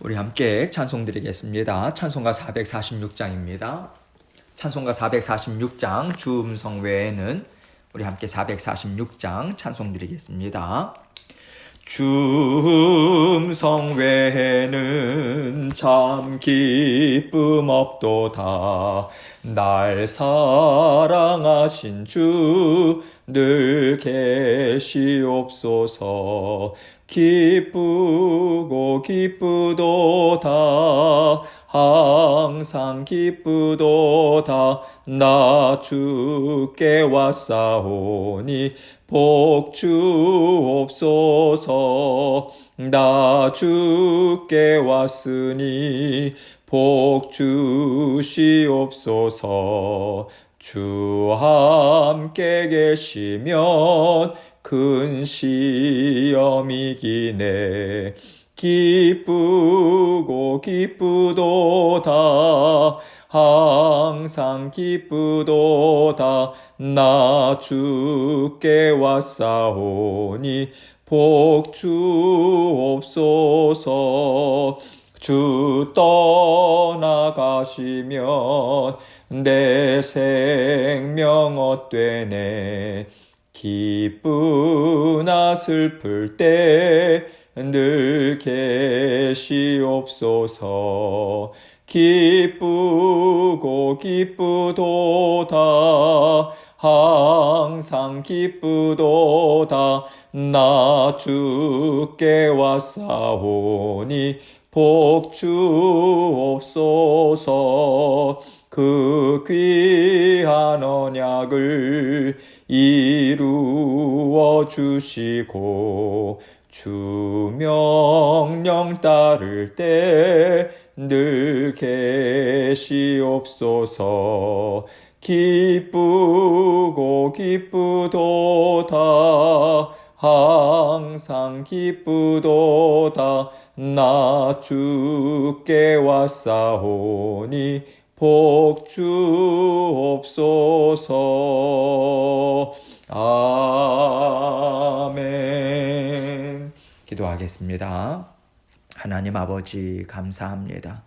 우리 함께 찬송 드리겠습니다. 찬송가 446장입니다. 찬송가 446장 주음성 외에는 우리 함께 446장 찬송 드리겠습니다. 주음성 외에는 참 기쁨 없도다. 날 사랑하신 주 늘 계시옵소서. 기쁘고 기쁘도다. 항상 기쁘도다. 나 주께 왔사오니 복 주옵소서. 나 주께 왔으니 복 주시옵소서. 주 함께 계시면 큰 시험이기네. 기쁘고 기쁘도다. 항상 기쁘도다. 나 주께 왔사오니 복 주옵소서. 주 떠나가시면 내 생명 헛되네. 기쁘나 슬플 때 늘 계시옵소서. 기쁘고 기쁘도다. 항상 기쁘도다. 나 주께 왔사오니 복 주옵소서. 그 귀한 언약을 이루어 주시고 주 명령 따를 때 늘 계시옵소서. 기쁘고 기쁘도다. 항상 기쁘도다. 나 주께 왔사오니 복 주옵소서. 아멘. 기도하겠습니다. 하나님 아버지 감사합니다.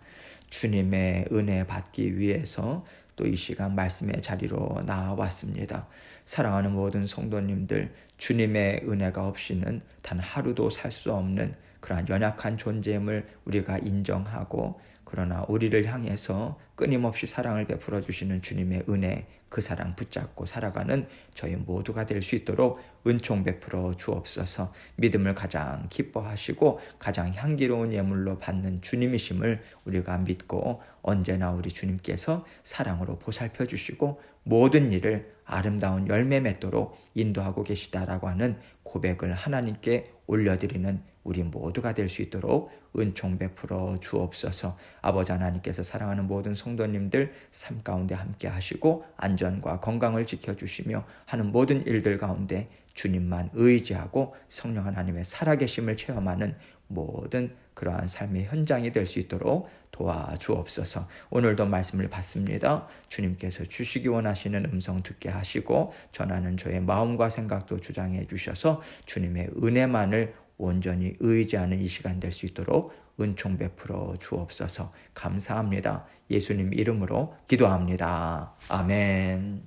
주님의 은혜 받기 위해서 또 이 시간 말씀의 자리로 나와왔습니다. 사랑하는 모든 성도님들, 주님의 은혜가 없이는 단 하루도 살 수 없는 그러한 연약한 존재임을 우리가 인정하고, 그러나 우리를 향해서 끊임없이 사랑을 베풀어 주시는 주님의 은혜, 그 사랑 붙잡고 살아가는 저희 모두가 될 수 있도록 은총 베풀어 주옵소서. 믿음을 가장 기뻐하시고 가장 향기로운 예물로 받는 주님이심을 우리가 믿고, 언제나 우리 주님께서 사랑으로 보살펴 주시고 모든 일을 아름다운 열매 맺도록 인도하고 계시다라고 하는 고백을 하나님께 올려드리는 우리 모두가 될 수 있도록 은총 베풀어 주옵소서. 아버지 하나님께서 사랑하는 모든 성도님들 삶 가운데 함께 하시고 안전과 건강을 지켜주시며 하는 모든 일들 가운데 주님만 의지하고 성령 하나님의 살아계심을 체험하는 모든 그러한 삶의 현장이 될 수 있도록 도와주옵소서. 오늘도 말씀을 받습니다. 주님께서 주시기 원하시는 음성 듣게 하시고 전하는 저의 마음과 생각도 주장해 주셔서 주님의 은혜만을 온전히 의지하는 이 시간 될 수 있도록 은총 베풀어 주옵소서. 감사합니다. 예수님 이름으로 기도합니다. 아멘.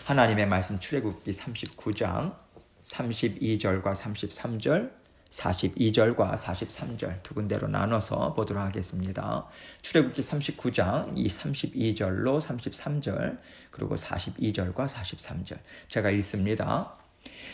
하나님의 말씀 출애굽기 39장 32절과 33절, 42절과 43절 두 군데로 나눠서 보도록 하겠습니다. 출애굽기 39장 이 32절로 33절 그리고 42절과 43절 제가 읽습니다.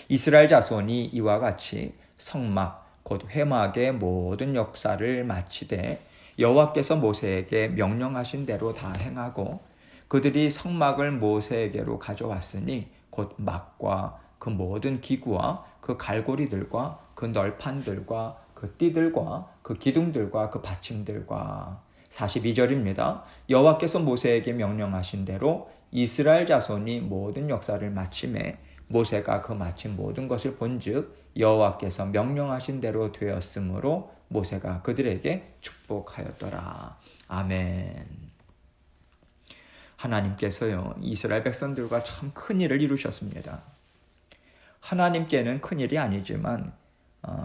이스라엘 자손이 이와 같이 성막 곧 회막의 모든 역사를 마치되 여호와께서 모세에게 명령하신 대로 다 행하고, 그들이 성막을 모세에게로 가져왔으니 곧 막과 그 모든 기구와 그 갈고리들과 그 널판들과 그 띠들과 그 기둥들과 그 받침들과. 42절입니다. 여호와께서 모세에게 명령하신 대로 이스라엘 자손이 모든 역사를 마침에 모세가 그 마친 모든 것을 본즉 여호와께서 명령하신 대로 되었으므로 모세가 그들에게 축복하였더라. 아멘. 하나님께서요, 이스라엘 백성들과 참 큰 일을 이루셨습니다. 하나님께는 큰 일이 아니지만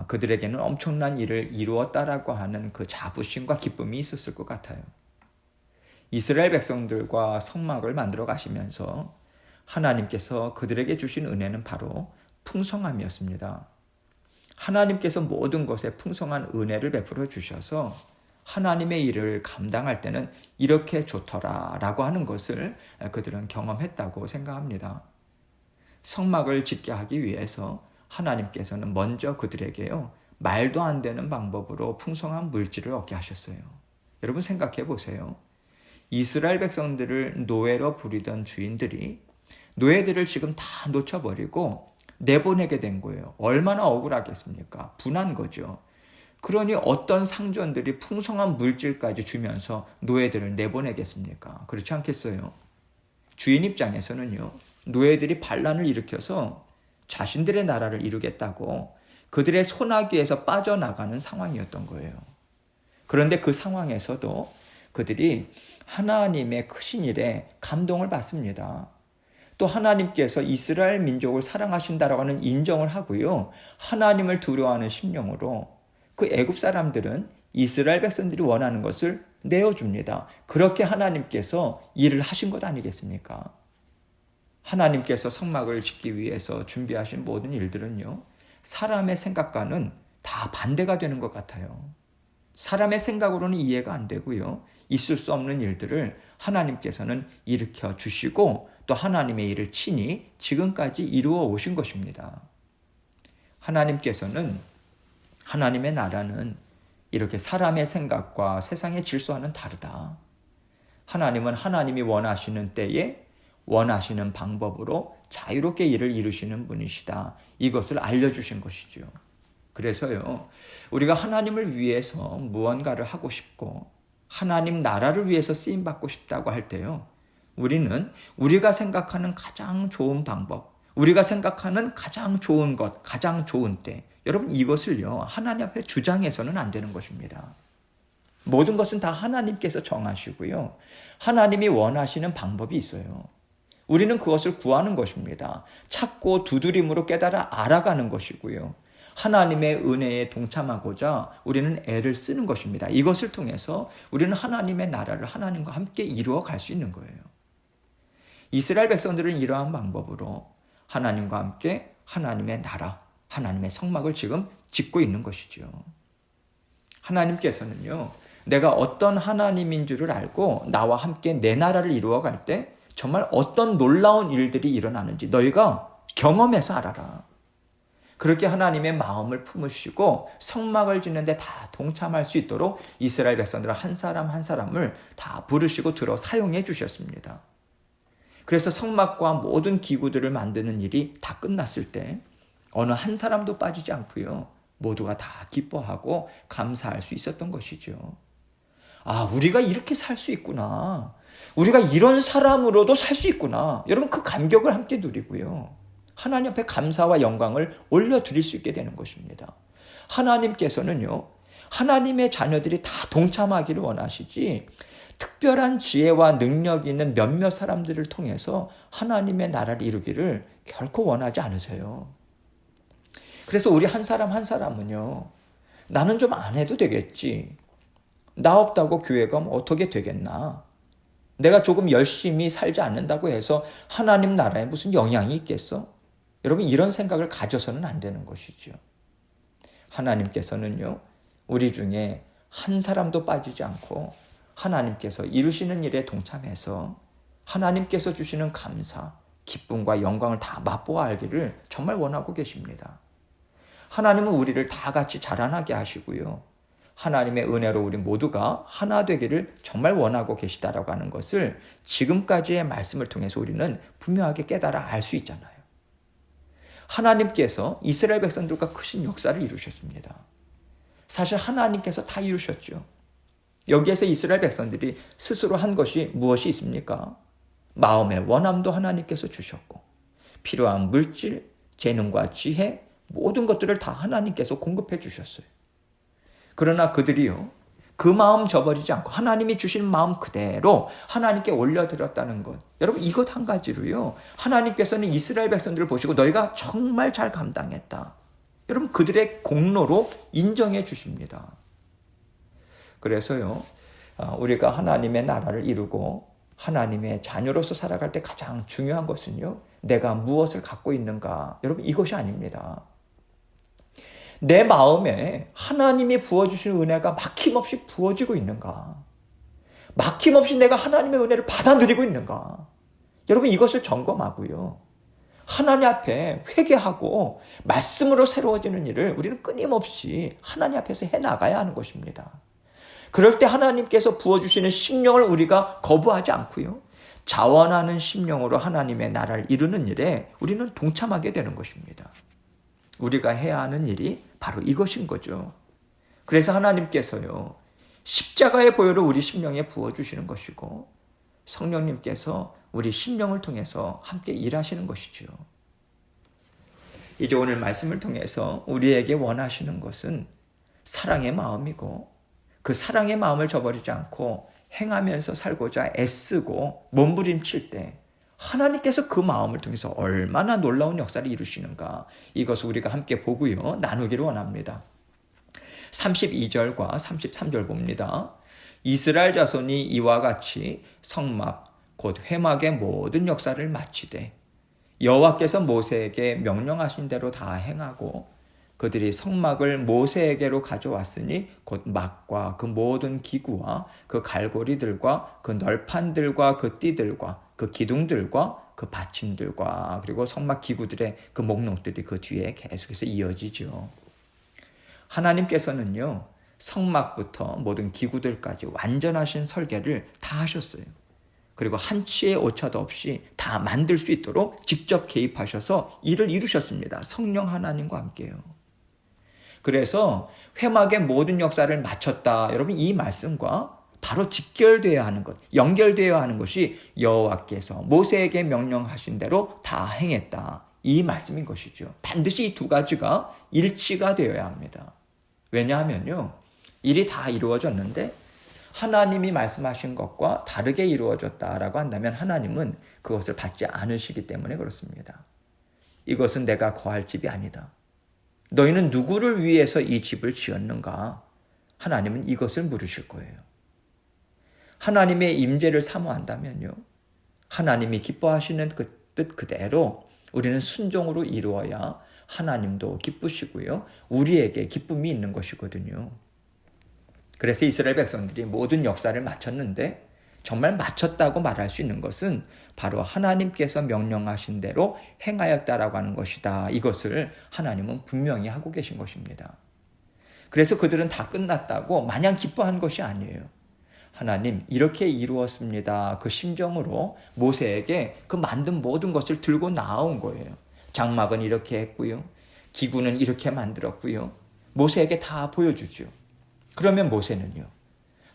그들에게는 엄청난 일을 이루었다라고 하는 그 자부심과 기쁨이 있었을 것 같아요. 이스라엘 백성들과 성막을 만들어 가시면서 하나님께서 그들에게 주신 은혜는 바로 풍성함이었습니다. 하나님께서 모든 것에 풍성한 은혜를 베풀어 주셔서 하나님의 일을 감당할 때는 이렇게 좋더라라고 하는 것을 그들은 경험했다고 생각합니다. 성막을 짓게 하기 위해서 하나님께서는 먼저 그들에게요, 말도 안 되는 방법으로 풍성한 물질을 얻게 하셨어요. 여러분 생각해 보세요. 이스라엘 백성들을 노예로 부리던 주인들이 노예들을 지금 다 놓쳐버리고 내보내게 된 거예요. 얼마나 억울하겠습니까? 분한 거죠. 그러니 어떤 상전들이 풍성한 물질까지 주면서 노예들을 내보내겠습니까? 그렇지 않겠어요? 주인 입장에서는요, 노예들이 반란을 일으켜서 자신들의 나라를 이루겠다고 그들의 손아귀에서 빠져나가는 상황이었던 거예요. 그런데 그 상황에서도 그들이 하나님의 크신 일에 감동을 받습니다. 또 하나님께서 이스라엘 민족을 사랑하신다라고 하는 인정을 하고요, 하나님을 두려워하는 심령으로 그 애굽 사람들은 이스라엘 백성들이 원하는 것을 내어줍니다. 그렇게 하나님께서 일을 하신 것 아니겠습니까? 하나님께서 성막을 짓기 위해서 준비하신 모든 일들은요, 사람의 생각과는 다 반대가 되는 것 같아요. 사람의 생각으로는 이해가 안 되고요, 있을 수 없는 일들을 하나님께서는 일으켜 주시고 또 하나님의 일을 친히 지금까지 이루어 오신 것입니다. 하나님께서는, 하나님의 나라는 이렇게 사람의 생각과 세상의 질서와는 다르다. 하나님은 하나님이 원하시는 때에 원하시는 방법으로 자유롭게 일을 이루시는 분이시다. 이것을 알려주신 것이죠. 그래서요, 우리가 하나님을 위해서 무언가를 하고 싶고 하나님 나라를 위해서 쓰임받고 싶다고 할 때요, 우리는 우리가 생각하는 가장 좋은 방법, 우리가 생각하는 가장 좋은 것, 가장 좋은 때, 여러분 이것을요, 하나님 앞에 주장해서는 안 되는 것입니다. 모든 것은 다 하나님께서 정하시고요, 하나님이 원하시는 방법이 있어요. 우리는 그것을 구하는 것입니다. 찾고 두드림으로 깨달아 알아가는 것이고요, 하나님의 은혜에 동참하고자 우리는 애를 쓰는 것입니다. 이것을 통해서 우리는 하나님의 나라를 하나님과 함께 이루어 갈 수 있는 거예요. 이스라엘 백성들은 이러한 방법으로 하나님과 함께 하나님의 나라, 하나님의 성막을 지금 짓고 있는 것이죠. 하나님께서는요, 내가 어떤 하나님인 줄을 알고 나와 함께 내 나라를 이루어 갈 때 정말 어떤 놀라운 일들이 일어나는지 너희가 경험해서 알아라. 그렇게 하나님의 마음을 품으시고 성막을 짓는데 다 동참할 수 있도록 이스라엘 백성들 한 사람 한 사람을 다 부르시고 들어 사용해 주셨습니다. 그래서 성막과 모든 기구들을 만드는 일이 다 끝났을 때 어느 한 사람도 빠지지 않고요, 모두가 다 기뻐하고 감사할 수 있었던 것이죠. 아, 우리가 이렇게 살 수 있구나. 우리가 이런 사람으로도 살 수 있구나. 여러분 그 감격을 함께 누리고요, 하나님 앞에 감사와 영광을 올려드릴 수 있게 되는 것입니다. 하나님께서는요, 하나님의 자녀들이 다 동참하기를 원하시지 특별한 지혜와 능력이 있는 몇몇 사람들을 통해서 하나님의 나라를 이루기를 결코 원하지 않으세요. 그래서 우리 한 사람 한 사람은요, 나는 좀 안 해도 되겠지. 나 없다고 교회가 어떻게 되겠나. 내가 조금 열심히 살지 않는다고 해서 하나님 나라에 무슨 영향이 있겠어? 여러분 이런 생각을 가져서는 안 되는 것이죠. 하나님께서는요, 우리 중에 한 사람도 빠지지 않고 하나님께서 이루시는 일에 동참해서 하나님께서 주시는 감사, 기쁨과 영광을 다 맛보아 알기를 정말 원하고 계십니다. 하나님은 우리를 다 같이 자라나게 하시고요, 하나님의 은혜로 우리 모두가 하나 되기를 정말 원하고 계시다라고 하는 것을 지금까지의 말씀을 통해서 우리는 분명하게 깨달아 알 수 있잖아요. 하나님께서 이스라엘 백성들과 크신 역사를 이루셨습니다. 사실 하나님께서 다 이루셨죠. 여기에서 이스라엘 백성들이 스스로 한 것이 무엇이 있습니까? 마음의 원함도 하나님께서 주셨고 필요한 물질, 재능과 지혜, 모든 것들을 다 하나님께서 공급해 주셨어요. 그러나 그들이요, 그 마음 저버리지 않고 하나님이 주신 마음 그대로 하나님께 올려드렸다는 것. 여러분 이것 한 가지로요, 하나님께서는 이스라엘 백성들을 보시고 너희가 정말 잘 감당했다. 여러분 그들의 공로로 인정해 주십니다. 그래서요, 우리가 하나님의 나라를 이루고 하나님의 자녀로서 살아갈 때 가장 중요한 것은요, 내가 무엇을 갖고 있는가. 여러분 이것이 아닙니다. 내 마음에 하나님이 부어주신 은혜가 막힘없이 부어지고 있는가. 막힘없이 내가 하나님의 은혜를 받아들이고 있는가. 여러분 이것을 점검하고요, 하나님 앞에 회개하고 말씀으로 새로워지는 일을 우리는 끊임없이 하나님 앞에서 해나가야 하는 것입니다. 그럴 때 하나님께서 부어주시는 심령을 우리가 거부하지 않고요, 자원하는 심령으로 하나님의 나라를 이루는 일에 우리는 동참하게 되는 것입니다. 우리가 해야 하는 일이 바로 이것인 거죠. 그래서 하나님께서요, 십자가의 보혈을 우리 심령에 부어주시는 것이고 성령님께서 우리 심령을 통해서 함께 일하시는 것이죠. 이제 오늘 말씀을 통해서 우리에게 원하시는 것은 사랑의 마음이고, 그 사랑의 마음을 저버리지 않고 행하면서 살고자 애쓰고 몸부림칠 때 하나님께서 그 마음을 통해서 얼마나 놀라운 역사를 이루시는가, 이것을 우리가 함께 보고요, 나누기를 원합니다. 32절과 33절 봅니다. 이스라엘 자손이 이와 같이 성막 곧 회막의 모든 역사를 마치되 여호와께서 모세에게 명령하신 대로 다 행하고 그들이 성막을 모세에게로 가져왔으니 곧 막과 그 모든 기구와 그 갈고리들과 그 널판들과 그 띠들과 그 기둥들과 그 받침들과 그리고 성막 기구들의 그 목록들이 그 뒤에 계속해서 이어지죠. 하나님께서는요, 성막부터 모든 기구들까지 완전하신 설계를 다 하셨어요. 그리고 한치의 오차도 없이 다 만들 수 있도록 직접 개입하셔서 일을 이루셨습니다. 성령 하나님과 함께요. 그래서 회막의 모든 역사를 마쳤다. 여러분 이 말씀과 바로 직결되어야 하는 것, 연결되어야 하는 것이 여호와께서 모세에게 명령하신 대로 다 행했다. 이 말씀인 것이죠. 반드시 이 두 가지가 일치가 되어야 합니다. 왜냐하면요, 일이 다 이루어졌는데 하나님이 말씀하신 것과 다르게 이루어졌다라고 한다면 하나님은 그것을 받지 않으시기 때문에 그렇습니다. 이것은 내가 거할 집이 아니다. 너희는 누구를 위해서 이 집을 지었는가? 하나님은 이것을 물으실 거예요. 하나님의 임재를 사모한다면요, 하나님이 기뻐하시는 그 뜻 그대로 우리는 순종으로 이루어야 하나님도 기쁘시고요, 우리에게 기쁨이 있는 것이거든요. 그래서 이스라엘 백성들이 모든 역사를 마쳤는데 정말 마쳤다고 말할 수 있는 것은 바로 하나님께서 명령하신 대로 행하였다라고 하는 것이다. 이것을 하나님은 분명히 하고 계신 것입니다. 그래서 그들은 다 끝났다고 마냥 기뻐한 것이 아니에요. 하나님 이렇게 이루었습니다. 그 심정으로 모세에게 그 만든 모든 것을 들고 나온 거예요. 장막은 이렇게 했고요, 기구는 이렇게 만들었고요, 모세에게 다 보여주죠. 그러면 모세는요,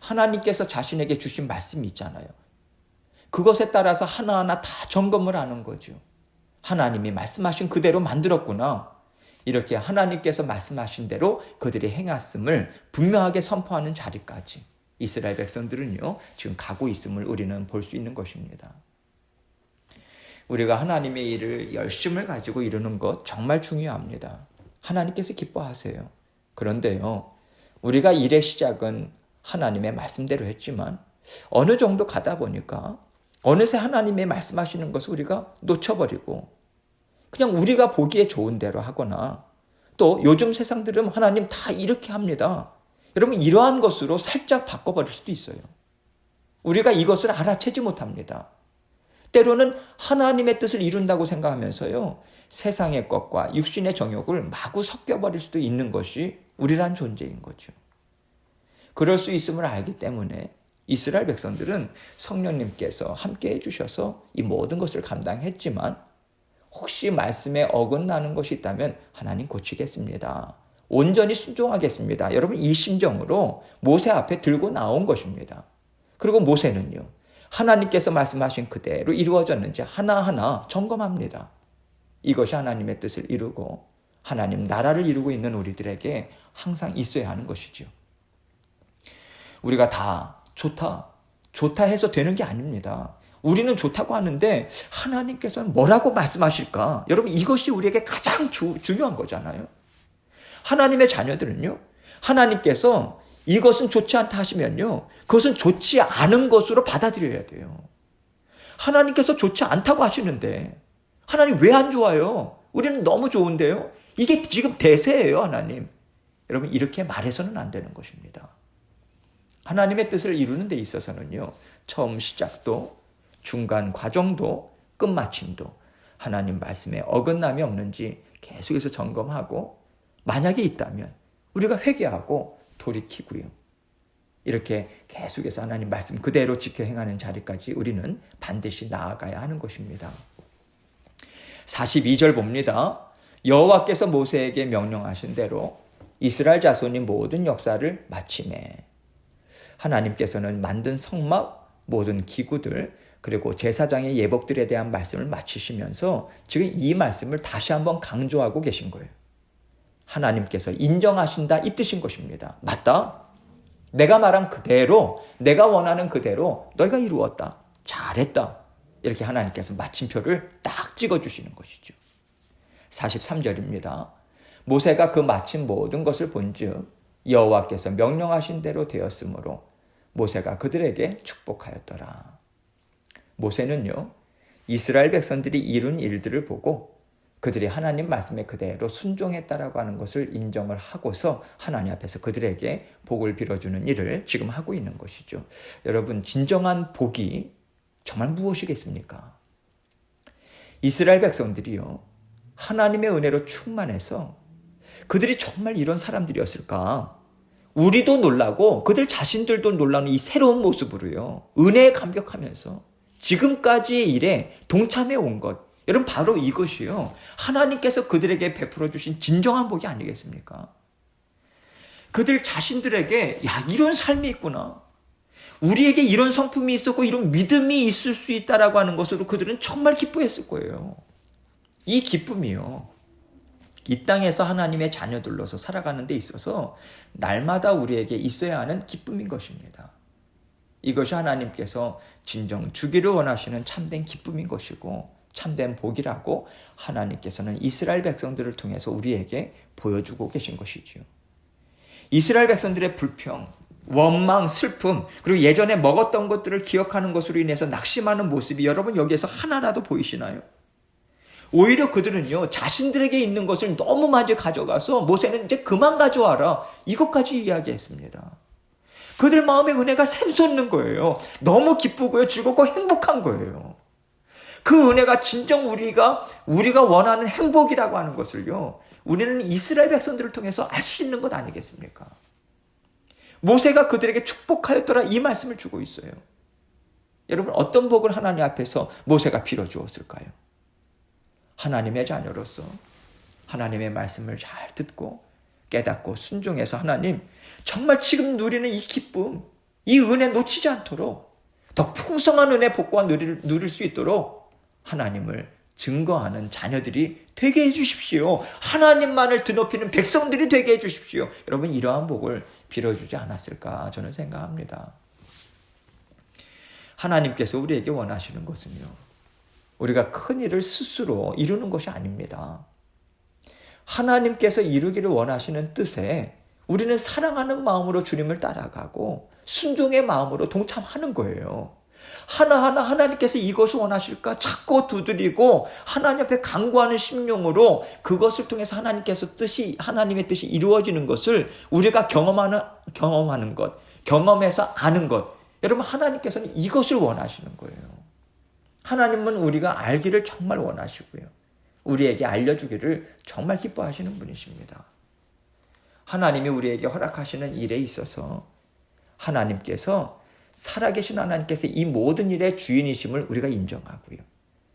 하나님께서 자신에게 주신 말씀이 있잖아요. 그것에 따라서 하나하나 다 점검을 하는 거죠. 하나님이 말씀하신 그대로 만들었구나. 이렇게 하나님께서 말씀하신 대로 그들이 행했음을 분명하게 선포하는 자리까지 이스라엘 백성들은요, 지금 가고 있음을 우리는 볼 수 있는 것입니다. 우리가 하나님의 일을 열심을 가지고 이루는 것 정말 중요합니다. 하나님께서 기뻐하세요. 그런데요, 우리가 일의 시작은 하나님의 말씀대로 했지만 어느 정도 가다 보니까 어느새 하나님의 말씀하시는 것을 우리가 놓쳐버리고 그냥 우리가 보기에 좋은 대로 하거나, 또 요즘 세상들은 하나님 다 이렇게 합니다. 여러분 이러한 것으로 살짝 바꿔버릴 수도 있어요. 우리가 이것을 알아채지 못합니다. 때로는 하나님의 뜻을 이룬다고 생각하면서요, 세상의 것과 육신의 정욕을 마구 섞여버릴 수도 있는 것이 우리란 존재인 거죠. 그럴 수 있음을 알기 때문에 이스라엘 백성들은 성령님께서 함께 해주셔서 이 모든 것을 감당했지만 혹시 말씀에 어긋나는 것이 있다면 하나님 고치겠습니다. 온전히 순종하겠습니다. 여러분 이 심정으로 모세 앞에 들고 나온 것입니다. 그리고 모세는요, 하나님께서 말씀하신 그대로 이루어졌는지 하나하나 점검합니다. 이것이 하나님의 뜻을 이루고 하나님 나라를 이루고 있는 우리들에게 항상 있어야 하는 것이죠. 우리가 다 좋다 해서 되는 게 아닙니다. 우리는 좋다고 하는데 하나님께서는 뭐라고 말씀하실까? 여러분 이것이 우리에게 가장 중요한 거잖아요. 하나님의 자녀들은요, 하나님께서 이것은 좋지 않다 하시면요, 그것은 좋지 않은 것으로 받아들여야 돼요. 하나님께서 좋지 않다고 하시는데 하나님 왜 안 좋아요? 우리는 너무 좋은데요? 이게 지금 대세예요, 하나님. 여러분, 이렇게 말해서는 안 되는 것입니다. 하나님의 뜻을 이루는 데 있어서는요, 처음 시작도, 중간 과정도, 끝마침도 하나님 말씀에 어긋남이 없는지 계속해서 점검하고, 만약에 있다면 우리가 회개하고 돌이키고요, 이렇게 계속해서 하나님 말씀 그대로 지켜 행하는 자리까지 우리는 반드시 나아가야 하는 것입니다. 42절 봅니다. 여호와께서 모세에게 명령하신 대로 이스라엘 자손이 모든 역사를 마치매. 하나님께서는 만든 성막, 모든 기구들, 그리고 제사장의 예복들에 대한 말씀을 마치시면서 지금 이 말씀을 다시 한번 강조하고 계신 거예요. 하나님께서 인정하신다, 이 뜻인 것입니다. 맞다. 내가 말한 그대로, 내가 원하는 그대로 너희가 이루었다. 잘했다. 이렇게 하나님께서 마침표를 딱 찍어주시는 것이죠. 43절입니다. 모세가 그 마친 모든 것을 본즉 여호와께서 명령하신 대로 되었으므로 모세가 그들에게 축복하였더라. 모세는요, 이스라엘 백성들이 이룬 일들을 보고 그들이 하나님 말씀에 그대로 순종했다라고 하는 것을 인정을 하고서 하나님 앞에서 그들에게 복을 빌어주는 일을 지금 하고 있는 것이죠. 여러분, 진정한 복이 정말 무엇이겠습니까? 이스라엘 백성들이요, 하나님의 은혜로 충만해서 그들이 정말 이런 사람들이었을까? 우리도 놀라고 그들 자신들도 놀라는 이 새로운 모습으로요, 은혜에 감격하면서 지금까지의 일에 동참해 온 것, 여러분, 바로 이것이요, 하나님께서 그들에게 베풀어 주신 진정한 복이 아니겠습니까? 그들 자신들에게 야, 이런 삶이 있구나, 우리에게 이런 성품이 있었고 이런 믿음이 있을 수 있다라고 하는 것으로 그들은 정말 기뻐했을 거예요. 이 기쁨이요, 이 땅에서 하나님의 자녀들로서 살아가는 데 있어서 날마다 우리에게 있어야 하는 기쁨인 것입니다. 이것이 하나님께서 진정 주기를 원하시는 참된 기쁨인 것이고 참된 복이라고 하나님께서는 이스라엘 백성들을 통해서 우리에게 보여주고 계신 것이지요. 이스라엘 백성들의 불평, 원망, 슬픔, 그리고 예전에 먹었던 것들을 기억하는 것으로 인해서 낙심하는 모습이 여러분 여기에서 하나라도 보이시나요? 오히려 그들은요, 자신들에게 있는 것을 너무 많이 가져가서 모세는 이제 그만 가져와라, 이것까지 이야기했습니다. 그들 마음에 은혜가 샘솟는 거예요. 너무 기쁘고요, 즐겁고 행복한 거예요. 그 은혜가 진정 우리가 원하는 행복이라고 하는 것을요, 우리는 이스라엘 백성들을 통해서 알 수 있는 것 아니겠습니까? 모세가 그들에게 축복하였더라, 이 말씀을 주고 있어요. 여러분, 어떤 복을 하나님 앞에서 모세가 빌어주었을까요? 하나님의 자녀로서 하나님의 말씀을 잘 듣고 깨닫고 순종해서 하나님, 정말 지금 누리는 이 기쁨, 이 은혜 놓치지 않도록 더 풍성한 은혜 복과 누릴 수 있도록 하나님을 증거하는 자녀들이 되게 해주십시오. 하나님만을 드높이는 백성들이 되게 해주십시오. 여러분, 이러한 복을 빌어주지 않았을까 저는 생각합니다. 하나님께서 우리에게 원하시는 것은요, 우리가 큰 일을 스스로 이루는 것이 아닙니다. 하나님께서 이루기를 원하시는 뜻에 우리는 사랑하는 마음으로 주님을 따라가고 순종의 마음으로 동참하는 거예요. 하나하나 하나님께서 이것을 원하실까 찾고 두드리고 하나님 앞에 간구하는 심령으로 그것을 통해서 하나님의 뜻이 이루어지는 것을 우리가 경험하는 것, 경험해서 아는 것, 여러분, 하나님께서는 이것을 원하시는 거예요. 하나님은 우리가 알기를 정말 원하시고요, 우리에게 알려주기를 정말 기뻐하시는 분이십니다. 하나님이 우리에게 허락하시는 일에 있어서 하나님께서, 살아계신 하나님께서 이 모든 일의 주인이심을 우리가 인정하고요,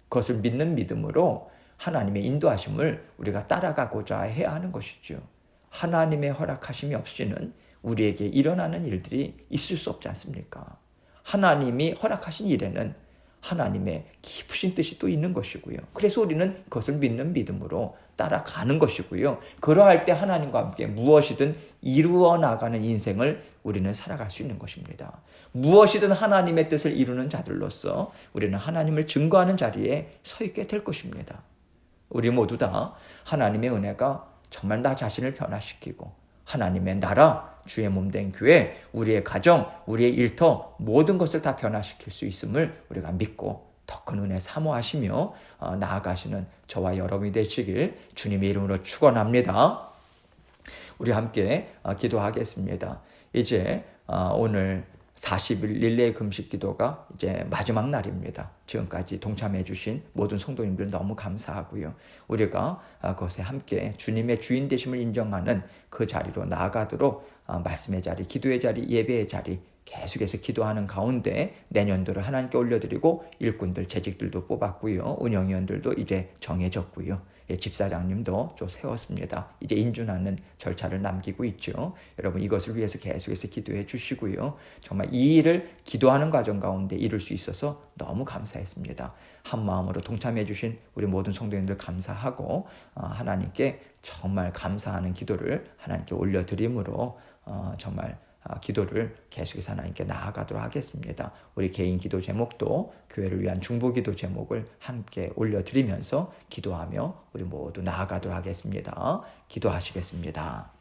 그것을 믿는 믿음으로 하나님의 인도하심을 우리가 따라가고자 해야 하는 것이죠. 하나님의 허락하심이 없이는 우리에게 일어나는 일들이 있을 수 없지 않습니까? 하나님이 허락하신 일에는 하나님의 깊으신 뜻이 또 있는 것이고요, 그래서 우리는 그것을 믿는 믿음으로 따라가는 것이고요, 그러할 때 하나님과 함께 무엇이든 이루어 나가는 인생을 우리는 살아갈 수 있는 것입니다. 무엇이든 하나님의 뜻을 이루는 자들로서 우리는 하나님을 증거하는 자리에 서 있게 될 것입니다. 우리 모두 다 하나님의 은혜가 정말 나 자신을 변화시키고 하나님의 나라, 주의 몸된 교회, 우리의 가정, 우리의 일터 모든 것을 다 변화시킬 수 있음을 우리가 믿고 더 큰 은혜 사모하시며 나아가시는 저와 여러분이 되시길 주님의 이름으로 축원합니다. 우리 함께 기도하겠습니다. 이제 오늘 40일 릴레이 금식 기도가 이제 마지막 날입니다. 지금까지 동참해 주신 모든 성도님들 너무 감사하고요. 우리가 그것에 함께 주님의 주인 되심을 인정하는 그 자리로 나아가도록 말씀의 자리, 기도의 자리, 예배의 자리 계속해서 기도하는 가운데 내년도를 하나님께 올려드리고 일꾼들, 재직들도 뽑았고요. 운영위원들도 이제 정해졌고요. 집사장님도 좀 세웠습니다. 이제 인준하는 절차를 남기고 있죠. 여러분 이것을 위해서 계속해서 기도해 주시고요. 정말 이 일을 기도하는 과정 가운데 이룰 수 있어서 너무 감사했습니다. 한 마음으로 동참해 주신 우리 모든 성도님들 감사하고 하나님께 정말 감사하는 기도를 하나님께 올려드림으로 정말 기도를 계속해서 하나님께 나아가도록 하겠습니다. 우리 개인 기도 제목도 교회를 위한 중보 기도 제목을 함께 올려드리면서 기도하며 우리 모두 나아가도록 하겠습니다. 기도하시겠습니다.